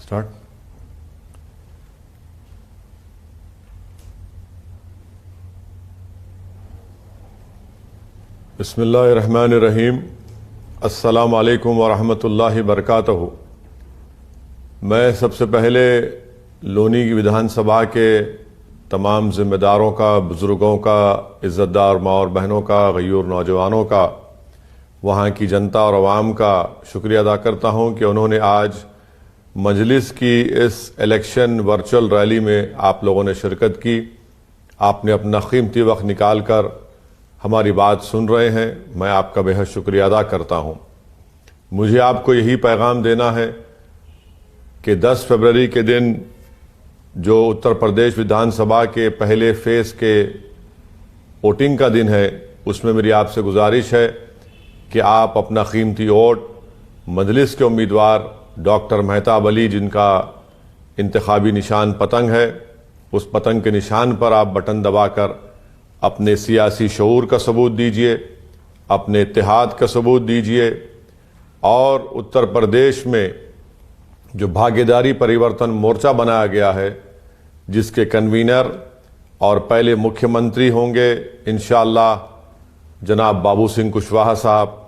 Start. बिस्मिल्लाहिर्रहमानिर्रहीम। अस्सलामु अलैकुम वरहमतुल्लाहि वबरकातुहू। मैं सबसे पहले लोनी की विधानसभा के तमाम जिम्मेदारों का, बुज़ुर्गों का, इज़्ज़तदार माँ और बहनों का, गयूर नौजवानों का, वहाँ की जनता और अवाम का शुक्रिया अदा करता हूँ कि उन्होंने आज मजलिस की इस इलेक्शन वर्चुअल रैली में आप लोगों ने शिरकत की। आपने अपना कीमती वक्त निकाल कर हमारी बात सुन रहे हैं। मैं आपका बेहद शुक्रिया अदा करता हूँ। मुझे आपको यही पैगाम देना है कि 10 फरवरी के दिन जो उत्तर प्रदेश विधानसभा के पहले फेज़ के वोटिंग का दिन है, उसमें मेरी आपसे गुजारिश है कि आप अपना कीमती वोट मजलिस के उम्मीदवार डॉक्टर मेहताब अली, जिनका इंतखाबी निशान पतंग है, उस पतंग के निशान पर आप बटन दबाकर अपने सियासी शऊर का सबूत दीजिए, अपने इत्तेहाद का सबूत दीजिए और उत्तर प्रदेश में जो भागीदारी परिवर्तन मोर्चा बनाया गया है, जिसके कन्वीनर और पहले मुख्यमंत्री होंगे इंशाअल्लाह जनाब बाबू सिंह कुशवाहा साहब,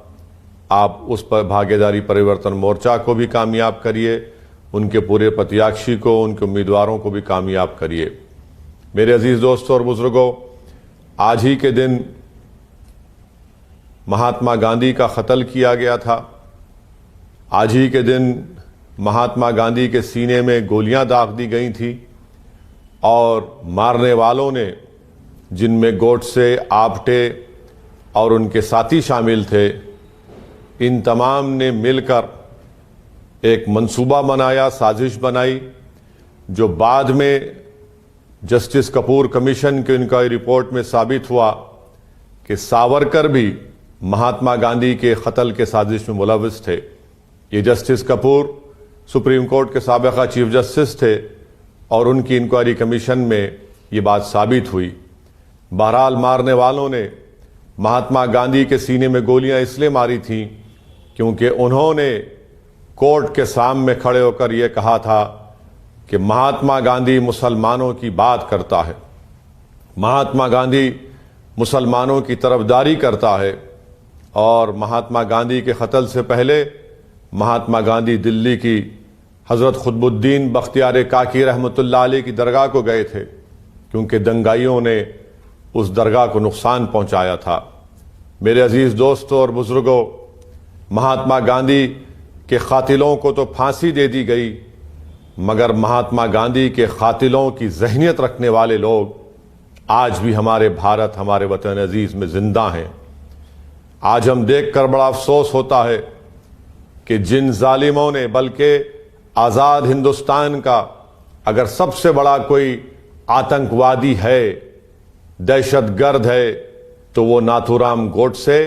आप उस पर भागीदारी परिवर्तन मोर्चा को भी कामयाब करिए, उनके पूरे प्रत्याशी को, उनके उम्मीदवारों को भी कामयाब करिए। मेरे अजीज़ दोस्तों और बुजुर्गों, आज ही के दिन महात्मा गांधी का कत्ल किया गया था। आज ही के दिन महात्मा गांधी के सीने में गोलियां दाग दी गई थी और मारने वालों ने, जिनमें गोडसे, आप्टे और उनके साथी शामिल थे, इन तमाम ने मिलकर एक मंसूबा बनाया, साजिश बनाई, जो बाद में जस्टिस कपूर कमीशन की इंक्वायरी रिपोर्ट में साबित हुआ कि सावरकर भी महात्मा गांधी के कत्ल के साजिश में मुलविस थे। ये जस्टिस कपूर सुप्रीम कोर्ट के साबिका चीफ जस्टिस थे और उनकी इंक्वायरी कमीशन में ये बात साबित हुई। बहरहाल मारने वालों ने महात्मा गांधी के सीने में गोलियां इसलिए मारी थीं क्योंकि उन्होंने कोर्ट के सामने खड़े होकर यह कहा था कि महात्मा गांधी मुसलमानों की बात करता है, महात्मा गांधी मुसलमानों की तरफदारी करता है। और महात्मा गांधी के कत्ल से पहले महात्मा गांधी दिल्ली की हज़रत खुतबुद्दीन बख्तियार काकी रहमतुल्लाह अलैह की दरगाह को गए थे, क्योंकि दंगाइयों ने उस दरगाह को नुकसान पहुंचाया था। मेरे अजीज़ दोस्तों और बुजुर्गों, महात्मा गांधी के कातिलों को तो फांसी दे दी गई, मगर महात्मा गांधी के कातिलों की जहनियत रखने वाले लोग आज भी हमारे भारत, हमारे वतन अजीज में जिंदा हैं। आज हम देखकर बड़ा अफसोस होता है कि जिन जालिमों ने, बल्कि आज़ाद हिंदुस्तान का अगर सबसे बड़ा कोई आतंकवादी है, दहशतगर्द है, तो वो नाथूराम गोडसे,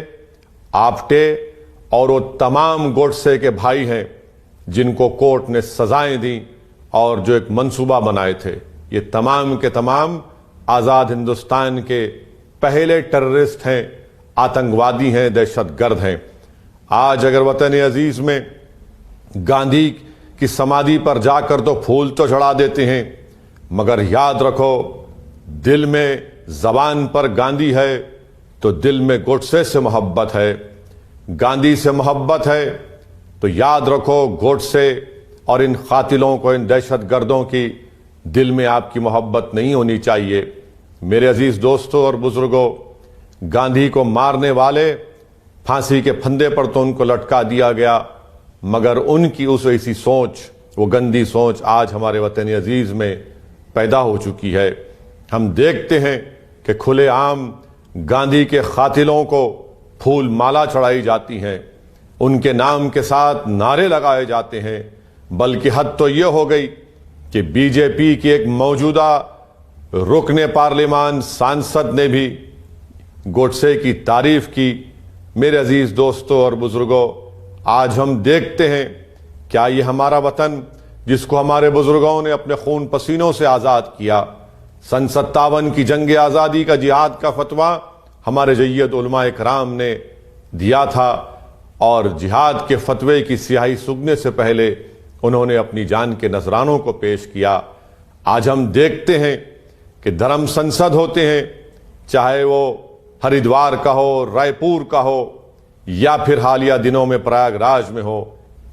आप्टे और वो तमाम गोडसे के भाई हैं जिनको कोर्ट ने सजाएं दी और जो एक मंसूबा बनाए थे। ये तमाम के तमाम आज़ाद हिंदुस्तान के पहले टेररिस्ट हैं, आतंकवादी हैं, दहशतगर्द हैं। आज अगर वतन अजीज में गांधी की समाधि पर जाकर तो फूल तो चढ़ा देते हैं, मगर याद रखो, दिल में, जबान पर गांधी है तो दिल में गोडसे से मोहब्बत है। गांधी से मोहब्बत है तो याद रखो, गोडसे और इन कातिलों को, इन दहशतगर्दों की दिल में आपकी मोहब्बत नहीं होनी चाहिए। मेरे अजीज दोस्तों और बुजुर्गों, गांधी को मारने वाले फांसी के फंदे पर तो उनको लटका दिया गया, मगर उनकी उस ऐसी सोच, वो गंदी सोच आज हमारे वतन अजीज में पैदा हो चुकी है। हम देखते हैं कि खुलेआम गांधी के कातिलों को फूल माला चढ़ाई जाती हैं, उनके नाम के साथ नारे लगाए जाते हैं, बल्कि हद तो यह हो गई कि बीजेपी की एक मौजूदा रुकने पार्लियामान सांसद ने भी गोडसे की तारीफ की। मेरे अजीज दोस्तों और बुजुर्गों, आज हम देखते हैं क्या ये हमारा वतन, जिसको हमारे बुजुर्गों ने अपने खून पसीनों से आज़ाद किया, सन 57 की जंग आज़ादी का, जिहाद का फतवा हमारे जय्यद उलमा इकराम ने दिया था और जिहाद के फतवे की स्याही सूखने से पहले उन्होंने अपनी जान के नजरानों को पेश किया। आज हम देखते हैं कि धर्म संसद होते हैं, चाहे वो हरिद्वार का हो, रायपुर का हो या फिर हालिया दिनों में प्रयागराज में हो,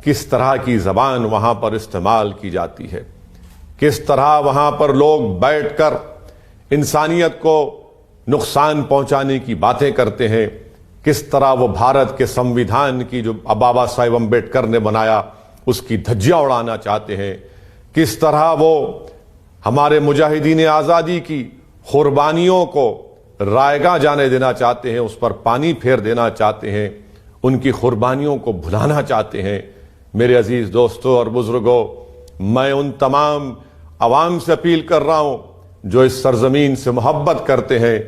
किस तरह की जबान वहां पर इस्तेमाल की जाती है, किस तरह वहां पर लोग बैठकर इंसानियत को नुकसान पहुंचाने की बातें करते हैं, किस तरह वो भारत के संविधान की जो बाबा साहेब अम्बेडकर ने बनाया उसकी धज्जियां उड़ाना चाहते हैं, किस तरह वो हमारे मुजाहिदीन आज़ादी की कुर्बानियों को रायगा जाने देना चाहते हैं, उस पर पानी फेर देना चाहते हैं, उनकी कुर्बानियों को भुलाना चाहते हैं। मेरे अजीज दोस्तों और बुजुर्गों, मैं उन तमाम अवाम से अपील कर रहा हूं जो इस सरजमीन से मोहब्बत करते हैं,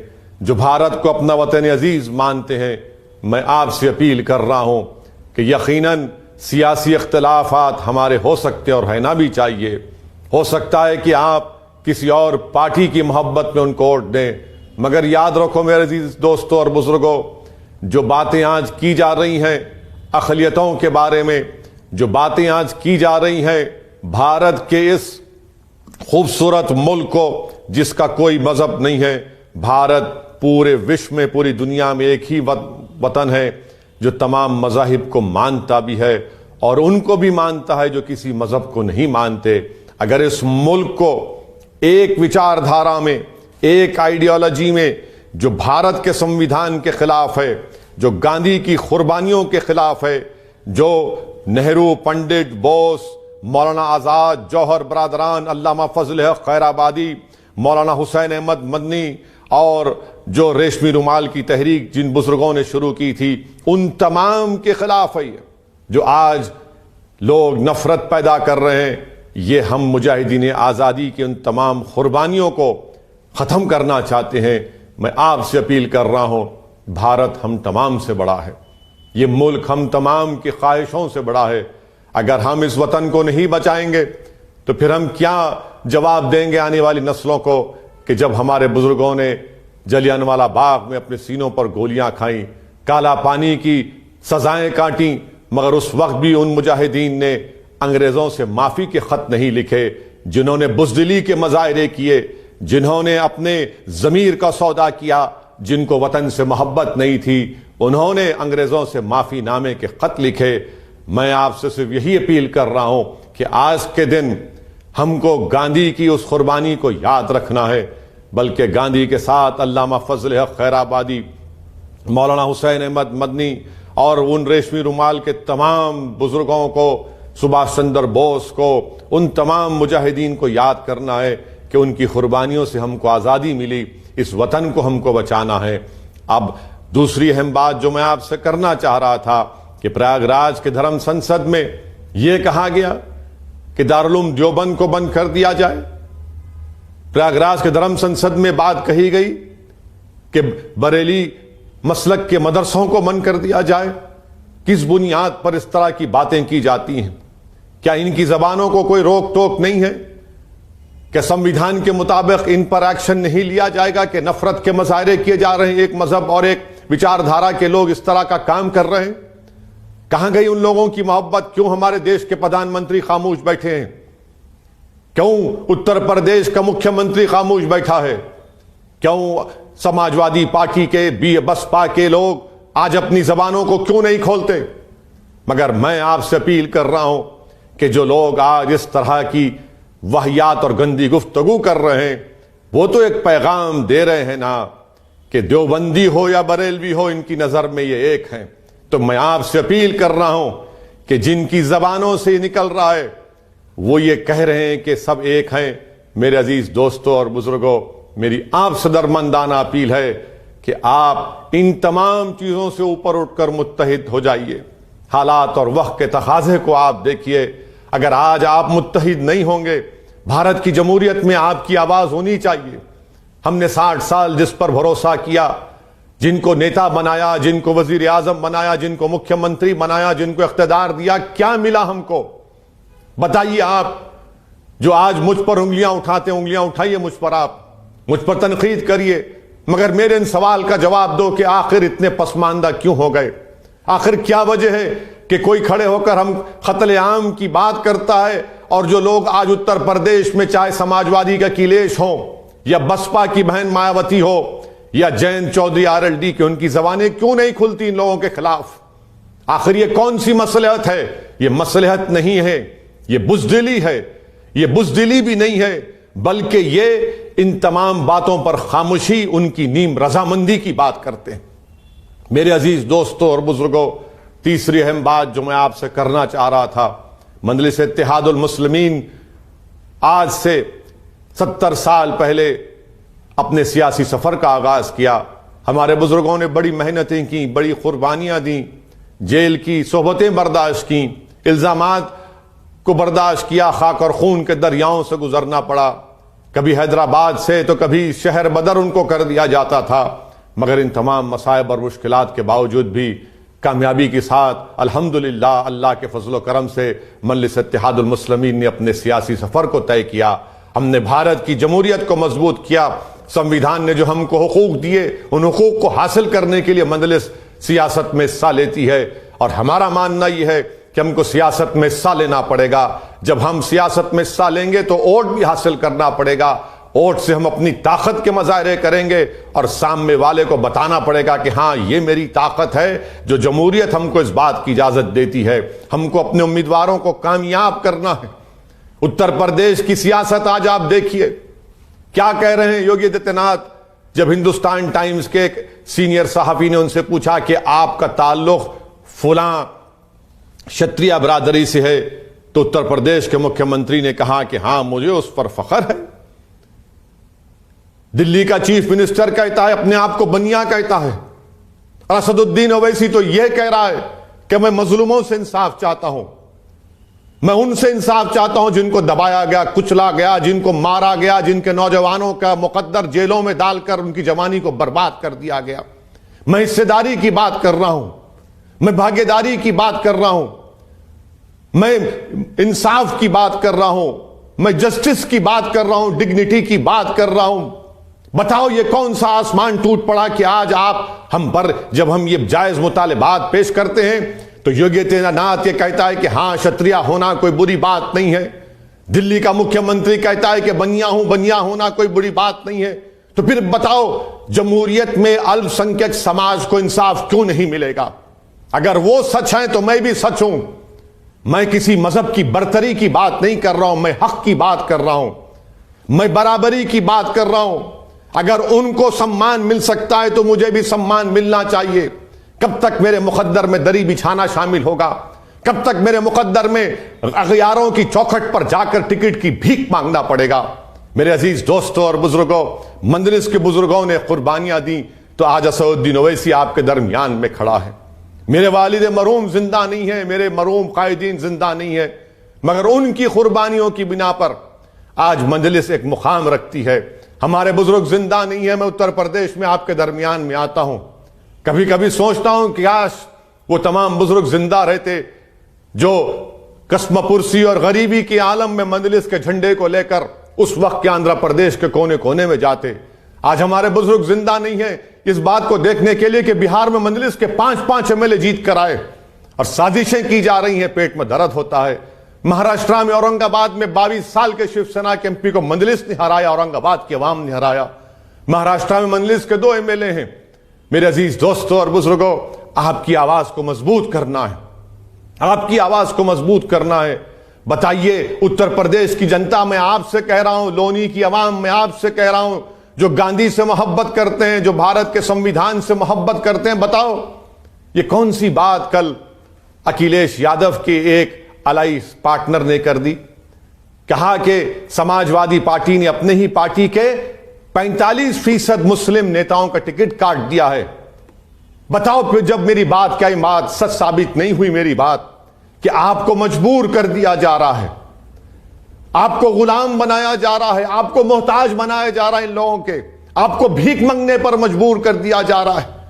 जो भारत को अपना वतन अजीज मानते हैं। मैं आपसे अपील कर रहा हूं कि यकीनन सियासी इख्तिलाफात हमारे हो सकते हैं और रहना भी चाहिए। हो सकता है कि आप किसी और पार्टी की मोहब्बत में उनको वोट दें, मगर याद रखो मेरे अजीज दोस्तों और बुजुर्गों, जो बातें आज की जा रही हैं अक़लियतों के बारे में, जो बातें आज की जा रही हैं भारत के इस खूबसूरत मुल्क को जिसका कोई मजहब नहीं है, भारत पूरे विश्व में, पूरी दुनिया में एक ही वतन है जो तमाम मज़ाहिब को मानता भी है और उनको भी मानता है जो किसी मजहब को नहीं मानते। अगर इस मुल्क को एक विचारधारा में, एक आइडियोलॉजी में जो भारत के संविधान के खिलाफ है, जो गांधी की कुर्बानियों के खिलाफ है, जो नेहरू, पंडित, बोस, मौलाना आज़ाद, जौहर बरादरान, अल्लामा फजल हक खैराबादी, मौलाना हुसैन अहमद मदनी और जो रेशमी रुमाल की तहरीक जिन बुजुर्गों ने शुरू की थी, उन तमाम के खिलाफ है जो आज लोग नफरत पैदा कर रहे हैं। ये हम मुजाहिदीन आज़ादी की उन तमाम कुर्बानियों को ख़त्म करना चाहते हैं। मैं आपसे अपील कर रहा हूँ, भारत हम तमाम से बड़ा है, ये मुल्क हम तमाम की ख्वाहिशों से बड़ा है। अगर हम इस वतन को नहीं बचाएंगे तो फिर हम क्या जवाब देंगे आने वाली नस्लों को कि जब हमारे बुजुर्गों ने जलियांवाला बाग में अपने सीनों पर गोलियां खाई, काला पानी की सजाएं काटी, मगर उस वक्त भी उन मुजाहिदीन ने अंग्रेजों से माफी के खत नहीं लिखे, जिन्होंने बुज़दिली के मज़ाहिरे किए, जिन्होंने अपने ज़मीर का सौदा किया, जिनको वतन से मोहब्बत नहीं थी, उन्होंने अंग्रेजों से माफी नामे के खत लिखे। मैं आपसे सिर्फ यही अपील कर रहा हूं कि आज के दिन हमको गांधी की उस कुर्बानी को याद रखना है, बल्कि गांधी के साथ अल्लामा फजल हक खैराबादी, मौलाना हुसैन अहमद मदनी और उन रेशमी रुमाल के तमाम बुजुर्गों को, सुभाष चंद्र बोस को, उन तमाम मुजाहिदीन को याद करना है कि उनकी कुर्बानियों से हमको आज़ादी मिली, इस वतन को हमको बचाना है। अब दूसरी अहम बात जो मैं आपसे करना चाह रहा था कि प्रयागराज के धर्म संसद में यह कहा गया कि दारुल उलूम देवबंद को बंद कर दिया जाए। प्रयागराज के धर्म संसद में बात कही गई कि बरेली मसलक के मदरसों को बंद कर दिया जाए। किस बुनियाद पर इस तरह की बातें की जाती हैं? क्या इनकी जबानों को कोई रोक टोक नहीं है? क्या संविधान के मुताबिक इन पर एक्शन नहीं लिया जाएगा कि नफरत के मुजाहरे किए जा रहे हैं, एक मजहब और एक विचारधारा के लोग इस तरह का काम कर रहे हैं? कहां गई उन लोगों की मोहब्बत? क्यों हमारे देश के प्रधानमंत्री खामोश बैठे हैं? क्यों उत्तर प्रदेश का मुख्यमंत्री खामोश बैठा है? क्यों समाजवादी पार्टी के, बसपा के लोग आज अपनी जबानों को क्यों नहीं खोलते? मगर मैं आपसे अपील कर रहा हूं कि जो लोग आज इस तरह की वाहियात और गंदी गुफ्तगू कर रहे हैं, वो तो एक पैगाम दे रहे हैं ना कि देवबंदी हो या बरेलवी हो, इनकी नजर में ये एक हैं। तो मैं आपसे अपील कर रहा हूं कि जिनकी जबानों से निकल रहा है वो ये कह रहे हैं कि सब एक हैं, मेरे अजीज दोस्तों और बुजुर्गों, मेरी आपसे दरमंदाना अपील है कि आप इन तमाम चीजों से ऊपर उठकर मुत्तहिद हो जाइए। हालात और वक्त के तकाजे को आप देखिए। अगर आज आप मुत्तहिद नहीं होंगे, भारत की जमहूरियत में आपकी आवाज होनी चाहिए। हमने 60 साल जिस पर भरोसा किया, जिनको नेता बनाया, जिनको वजीर आजम बनाया, जिनको मुख्यमंत्री बनाया, जिनको इख्तिदार दिया, क्या मिला हमको? बताइए आप जो आज मुझ पर उंगलियां उठाते, उंगलियां उठाइए मुझ पर, आप मुझ पर तनकीद करिए, मगर मेरे इन सवाल का जवाब दो कि आखिर इतने पसमानदा क्यों हो गए? आखिर क्या वजह है कि कोई खड़े होकर हम कत्ले आम की बात करता है, और जो लोग आज उत्तर प्रदेश में चाहे समाजवादी का अखिलेश हो या बसपा की बहन मायावती हो या जयंत चौधरी आरएलडी की, उनकी जबानें क्यों नहीं खुलती इन लोगों के खिलाफ? आखिर ये कौन सी मसलहत है? ये मसलहत नहीं है, ये बुज़दिली है। ये बुज़दिली भी नहीं है, बल्कि ये इन तमाम बातों पर खामोशी, उनकी नीम रजामंदी की बात करते हैं। मेरे अजीज दोस्तों और बुजुर्गों, तीसरी अहम बात जो मैं आपसे करना चाह रहा था, मजलिस इत्तेहादुल मुस्लिमीन आज से 70 साल पहले अपने सियासी सफर का आगाज किया। हमारे बुजुर्गों ने बड़ी मेहनतें की, बड़ी कुर्बानियां दी, जेल की सोहबतें बर्दाश्त की, इल्जामात को बर्दाश्त किया, खाक और खून के दरियाओं से गुजरना पड़ा। कभी हैदराबाद से तो कभी शहर बदर उनको कर दिया जाता था, मगर इन तमाम मसाइब और मुश्किलात के बावजूद भी कामयाबी के साथ अल्हम्दुलिल्लाह अल्लाह के फजल करम से मजलिस इत्तेहादुल मुस्लिमीन ने अपने सियासी सफर को तय किया। हमने भारत की जमहूरियत को मजबूत किया। संविधान ने जो हमको हुकूक दिए, उन हुकूक को हासिल करने के लिए मजलिस सियासत में हिस्सा लेती है, और हमारा मानना यह है कि हमको सियासत में हिस्सा लेना पड़ेगा। जब हम सियासत में हिस्सा लेंगे तो वोट भी हासिल करना पड़ेगा। वोट से हम अपनी ताकत के मुजाहरे करेंगे और सामने वाले को बताना पड़ेगा कि हाँ, ये मेरी ताकत है, जो जमहूरियत हमको इस बात की इजाजत देती है। हमको अपने उम्मीदवारों को कामयाब करना है। उत्तर प्रदेश की सियासत आज आप देखिए, क्या कह रहे हैं योगी आदित्यनाथ। जब हिंदुस्तान टाइम्स के एक सीनियर सहाफी ने उनसे पूछा कि आपका ताल्लुक फुला क्षत्रिय बरादरी से है, तो उत्तर प्रदेश के मुख्यमंत्री ने कहा कि हां, मुझे उस पर फख्र है। दिल्ली का चीफ मिनिस्टर कहता है, अपने आप को बनिया कहता है। असदुद्दीन ओवैसी तो यह कह रहा है कि मैं मजलूमों से इंसाफ चाहता हूं, मैं उनसे इंसाफ चाहता हूं जिनको दबाया गया, कुचला गया, जिनको मारा गया, जिनके नौजवानों का मुकद्दर जेलों में डालकर उनकी जवानी को बर्बाद कर दिया गया। मैं हिस्सेदारी की बात कर रहा हूं, मैं भागीदारी की बात कर रहा हूं, मैं इंसाफ की बात कर रहा हूं, मैं जस्टिस की बात कर रहा हूं, डिग्निटी की बात कर रहा हूं। बताओ ये कौन सा आसमान टूट पड़ा कि आज आप हम पर, जब हम ये जायज मुतालिबात पेश करते हैं तो योगी आदित्यनाथ ये कहता है कि हां, क्षत्रिय होना कोई बुरी बात नहीं है। दिल्ली का मुख्यमंत्री कहता है कि बनिया हूं, बनिया होना कोई बुरी बात नहीं है। तो फिर बताओ, जमहूरियत में अल्पसंख्यक समाज को इंसाफ क्यों नहीं मिलेगा? अगर वो सच है तो मैं भी सच हूं। मैं किसी मजहब की बरतरी की बात नहीं कर रहा हूं, मैं हक की बात कर रहा हूं, मैं बराबरी की बात कर रहा हूं। अगर उनको सम्मान मिल सकता है तो मुझे भी सम्मान मिलना चाहिए। कब तक मेरे मुकद्दर में दरी बिछाना शामिल होगा? कब तक मेरे मुकद्दर में अगयारों की चौखट पर जाकर टिकट की भीख मांगना पड़ेगा? मेरे अजीज दोस्तों और बुजुर्गों, मजलिस के बुजुर्गों ने कुर्बानियां दी, तो आज असदुद्दीन ओवैसी आपके दरमियान में खड़ा है। मेरे वालिद मरूम जिंदा नहीं है, मेरे मरूम कायदीन जिंदा नहीं है, मगर उनकी कुर्बानियों की बिना पर आज मजलिस एक मुकाम रखती है। हमारे बुजुर्ग जिंदा नहीं है। मैं उत्तर प्रदेश में आपके दरमियान में आता हूं, कभी कभी सोचता हूं कि काश वो तमाम बुजुर्ग जिंदा रहते जो कस्मपुरसी और गरीबी के आलम में मजलिस के झंडे को लेकर उस वक्त के आंध्र प्रदेश के कोने कोने में जाते। आज हमारे बुजुर्ग जिंदा नहीं है इस बात को देखने के लिए कि बिहार में मजलिस के 5-5 एमएलए जीत कर आए और साजिशें की जा रही हैं। पेट में दर्द होता है। महाराष्ट्र में औरंगाबाद में 22 साल के शिवसेना के एमपी को मजलिस ने हराया, औरंगाबाद की आवाम ने हराया। महाराष्ट्र में मजलिस के 2 एमएलए हैं। मेरे अजीज दोस्तों और बुजुर्गों, आपकी आवाज को मजबूत करना है, आपकी आवाज को मजबूत करना है। बताइए, उत्तर प्रदेश की जनता मैं आपसे कह रहा हूं, लोनी की आवाम मैं आपसे कह रहा हूं, जो गांधी से मोहब्बत करते हैं, जो भारत के संविधान से मोहब्बत करते हैं, बताओ ये कौन सी बात कल अखिलेश यादव के एक अलाइंस पार्टनर ने कर दी? कहा कि समाजवादी पार्टी ने अपने ही पार्टी के 45% मुस्लिम नेताओं का टिकट काट दिया है। बताओ फिर, जब मेरी बात क्या बात सच साबित नहीं हुई, मेरी बात कि आपको मजबूर कर दिया जा रहा है, आपको गुलाम बनाया जा रहा है, आपको मोहताज बनाया जा रहा है, इन लोगों के आपको भीख मांगने पर मजबूर कर दिया जा रहा है।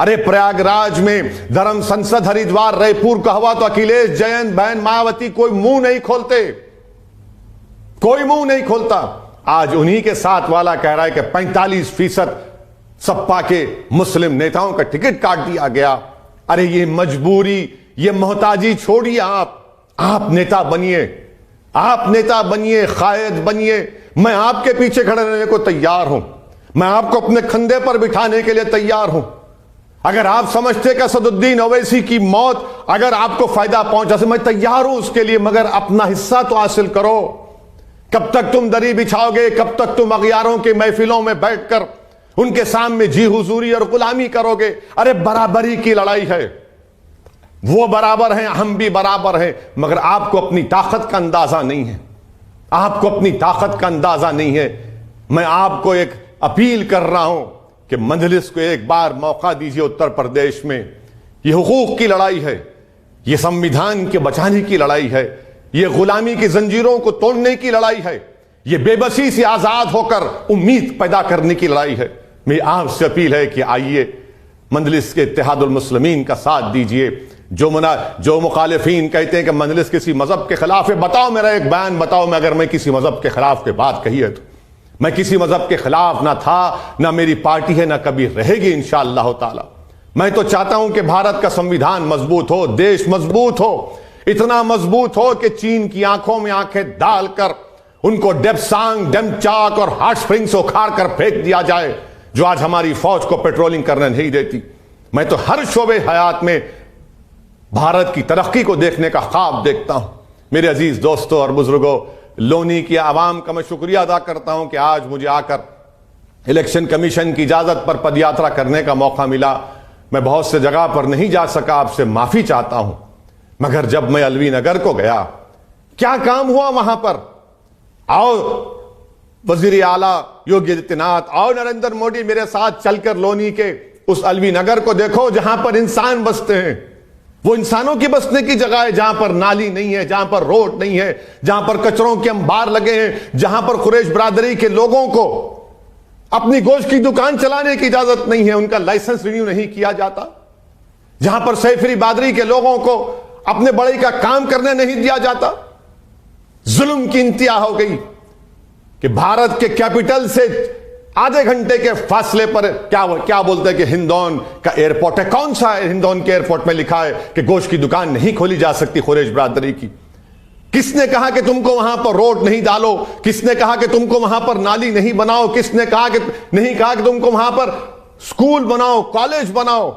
अरे प्रयागराज में, धर्म संसद हरिद्वार, रायपुर का हुआ तो अखिलेश, जयंत, बहन मायावती कोई मुंह नहीं खोलते, कोई मुंह नहीं खोलता। आज उन्हीं के साथ वाला कह रहा है कि 45% सपा के मुस्लिम नेताओं का टिकट काट दिया गया। अरे ये मजबूरी, ये मोहताजी छोड़िए, आप नेता बनिए, आप नेता बनिए, कायद बनिए। मैं आपके पीछे खड़े रहने को तैयार हूं, मैं आपको अपने कंधे पर बिठाने के लिए तैयार हूं। अगर आप समझते कि असदुद्दीन ओवैसी की मौत अगर आपको फायदा पहुंचा से, मैं तैयार हूं उसके लिए, मगर अपना हिस्सा तो हासिल करो। कब तक तुम दरी बिछाओगे? कब तक तुम अगयारों की महफिलों में बैठकर उनके सामने जी हुजूरी और गुलामी करोगे? अरे बराबरी की लड़ाई है, वो बराबर हैं, हम भी बराबर हैं, मगर आपको अपनी ताकत का अंदाजा नहीं है, आपको अपनी ताकत का अंदाजा नहीं है। मैं आपको एक अपील कर रहा हूं कि मजलिस को एक बार मौका दीजिए। उत्तर प्रदेश में ये हुकूक की लड़ाई है, ये संविधान के बचाने की लड़ाई है, ये गुलामी की जंजीरों को तोड़ने की लड़ाई है, ये बेबसी से आजाद होकर उम्मीद पैदा करने की लड़ाई है। मेरी आपसे अपील है कि आइए मजलिस के इत्तेहादुल मुस्लिमीन का साथ दीजिए। जो मुखालिफीन कहते हैं कि मजलिस किसी मजहब के खिलाफ है, बताओ मेरा एक बयान बताओ, मैं अगर मैं किसी मजहब के खिलाफ के बात कही है तो मैं किसी मजहब के खिलाफ ना था, ना मेरी पार्टी है, ना कभी रहेगी इंशाअल्लाह ताला। मैं तो चाहता हूं कि भारत का संविधान मजबूत हो, देश मजबूत हो, इतना मजबूत हो कि चीन की आंखों में आंखें डालकर उनको डेप्सांग, डेमचाक और हॉट स्प्रिंग से उखाड़ कर फेंक दिया जाए, जो आज हमारी फौज को पेट्रोलिंग करने नहीं देती। मैं तो हर शोबे हयात में भारत की तरक्की को देखने का ख्वाब देखता हूं। मेरे अजीज दोस्तों और बुजुर्गों, लोनी की आवाम का मैं शुक्रिया अदा करता हूं कि आज मुझे आकर इलेक्शन कमीशन की इजाजत पर पदयात्रा करने का मौका मिला। मैं बहुत से जगह पर नहीं जा सका, आपसे माफी चाहता हूं, मगर जब मैं अलवी नगर को गया, क्या काम हुआ वहां पर? आओ वजीर आला योगी आदित्यनाथ, आओ नरेंद्र मोदी मेरे साथ चलकर लोनी के उस अलवी नगर को देखो जहां पर इंसान बसते हैं। वो इंसानों की बसने की जगह है, जहां पर नाली नहीं है, जहां पर रोड नहीं है, जहां पर कचरों के अंबार लगे हैं, जहां पर कुरैश बरादरी के लोगों को अपनी गोश्त की दुकान चलाने की इजाजत नहीं है, उनका लाइसेंस रिन्यू नहीं किया जाता, जहां पर सैफरी बादरी के लोगों को अपने बड़े का काम करने नहीं दिया जाता। जुल्म की इंतहा हो गई कि भारत के कैपिटल से आधे घंटे के फासले पर क्या बोलते हैं कि हिंदौन का एयरपोर्ट है। कौन सा है हिंदौन के एयरपोर्ट में लिखा है कि गोश्त की दुकान नहीं खोली जा सकती कुरैश बरादरी की? किसने कहा कि तुमको वहां पर रोड नहीं डालो? किसने कहा कि तुमको वहां पर नाली नहीं बनाओ? किसने कहा कि तुमको वहां पर स्कूल बनाओ, कॉलेज बनाओ?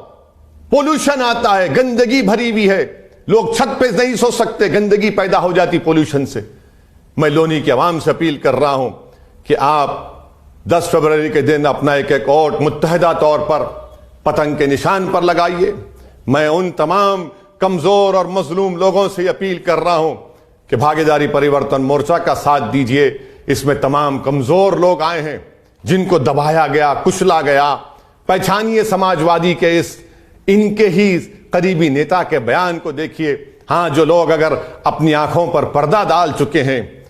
पोल्यूशन आता है, गंदगी भरी हुई है, लोग छत पे नहीं सो सकते, गंदगी पैदा हो जाती पोल्यूशन से। मैं लोनी की आवाम से अपील कर रहा हूं कि आप 10 फरवरी के दिन अपना एक एक वोट मुत्तहदा तौर पर पतंग के निशान पर लगाइए। मैं उन तमाम कमजोर और मजलूम लोगों से अपील कर रहा हूं कि भागीदारी परिवर्तन मोर्चा का साथ दीजिए। इसमें तमाम कमजोर लोग आए हैं जिनको दबाया गया, कुचला गया। पहचानिए समाजवादी के इनके ही करीबी नेता के बयान को देखिए। हां, जो लोग अगर अपनी आंखों पर पर्दा डाल चुके हैं,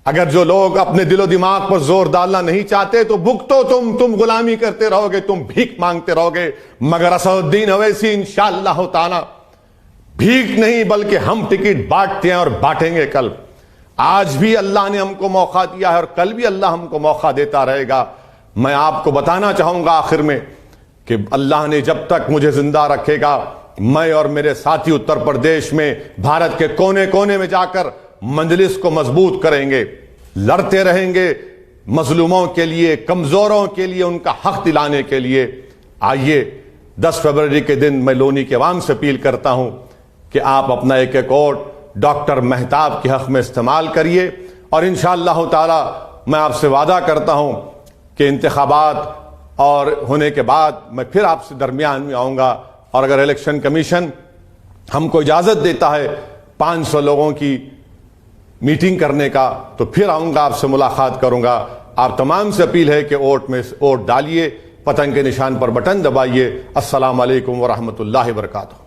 अगर जो लोग अपने दिलो दिमाग पर जोर डालना नहीं चाहते, तो भुगतो तुम गुलामी करते रहोगे, तुम भीख मांगते रहोगे, मगर असदुद्दीन ओवैसी इंशाअल्लाह ताला भीख नहीं बल्कि हम टिकट बांटते हैं और बांटेंगे। कल आज भी अल्लाह ने हमको मौका दिया है और कल भी अल्लाह हमको मौका देता रहेगा। मैं आपको बताना चाहूंगा आखिर में कि अल्लाह ने जब तक मुझे जिंदा रखेगा, मैं और मेरे साथी उत्तर प्रदेश में भारत के कोने कोने में जाकर मजलिस को मजबूत करेंगे, लड़ते रहेंगे मजलूमों के लिए, कमजोरों के लिए, उनका हक दिलाने के लिए। आइए 10 फरवरी के दिन मैं लोनी के अवाम से अपील करता हूं कि आप अपना एक एक वोट डॉक्टर मेहताब के हक में इस्तेमाल करिए और इंशाअल्लाह ताला मैं आपसे वादा करता हूं कि इंतखाबात और होने के बाद मैं फिर आपसे दरमियान में आऊंगा और अगर इलेक्शन कमीशन हमको इजाजत देता है 500 लोगों की मीटिंग करने का, तो फिर आऊंगा, आपसे मुलाकात करूंगा। आप तमाम से अपील है कि वोट डालिए, पतंग के निशान पर बटन दबाइए। अस्सलाम वालेकुम व रहमतुल्लाहि व बरकातहू।